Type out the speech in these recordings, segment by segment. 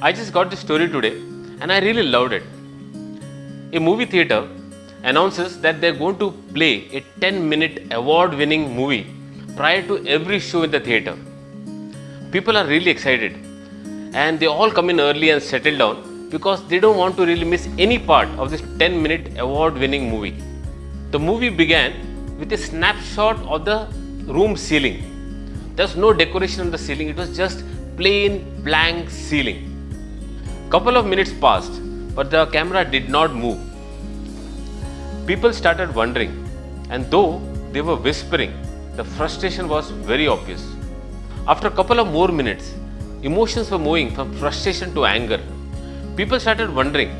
I just got this story today and I really loved it. A movie theater announces that they're going to play a 10-minute award-winning movie prior to every show in the theater. People are really excited and they all come in early and settle down because they don't want to really miss any part of this 10-minute award-winning movie. The movie began with a snapshot of the room ceiling. There's no decoration on the ceiling, it was just plain blank ceiling. Couple of minutes passed, but the camera did not move. People started wondering, and though they were whispering, the frustration was very obvious. After a couple of more minutes, emotions were moving from frustration to anger. People started wondering,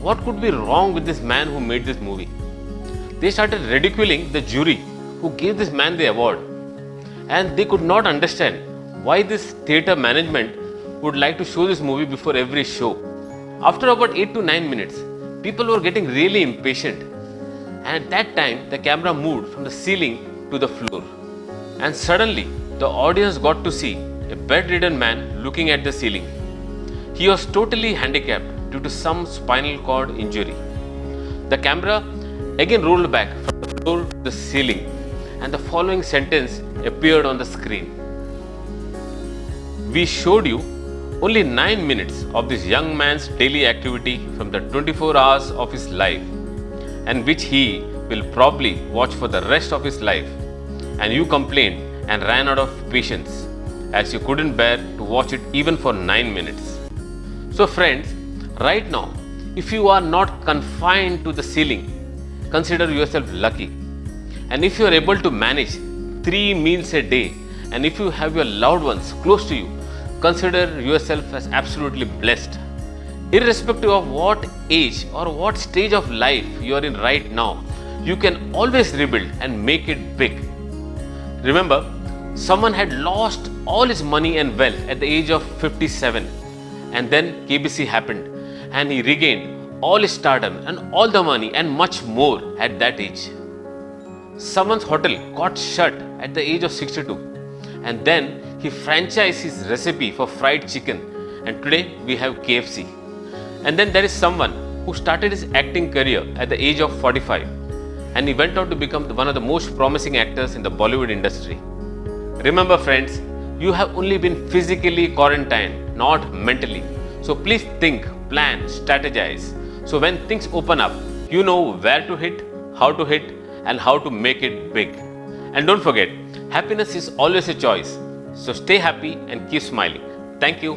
what could be wrong with this man who made this movie? They started ridiculing the jury who gave this man the award. And they could not understand why this theatre management would like to show this movie before every show. After about 8 to 9 minutes, people were getting really impatient. And at that time, the camera moved from the ceiling to the floor. And suddenly, the audience got to see a bedridden man looking at the ceiling. He was totally handicapped due to some spinal cord injury. The camera again rolled back from the floor to the ceiling, and the following sentence appeared on the screen. We showed you only 9 minutes of this young man's daily activity from the 24 hours of his life, and which he will probably watch for the rest of his life. And you complained and ran out of patience as you couldn't bear to watch it even for 9 minutes. So friends, right now, if you are not confined to the ceiling, consider yourself lucky. And if you are able to manage 3 meals a day, and if you have your loved ones close to you, consider yourself as absolutely blessed. Irrespective of what age or what stage of life you are in right now, you can always rebuild and make it big. Remember, someone had lost all his money and wealth at the age of 57, and then KBC happened and he regained all his stardom and all the money and much more at that age. Someone's hotel got shut at the age of 62, and then he franchised his recipe for fried chicken, and today we have KFC. And then there is someone who started his acting career at the age of 45, and he went on to become one of the most promising actors in the Bollywood industry. Remember friends, you have only been physically quarantined, not mentally. So please think, plan, strategize. So when things open up, you know where to hit, how to hit, and how to make it big. And don't forget, happiness is always a choice. So stay happy and keep smiling. Thank you.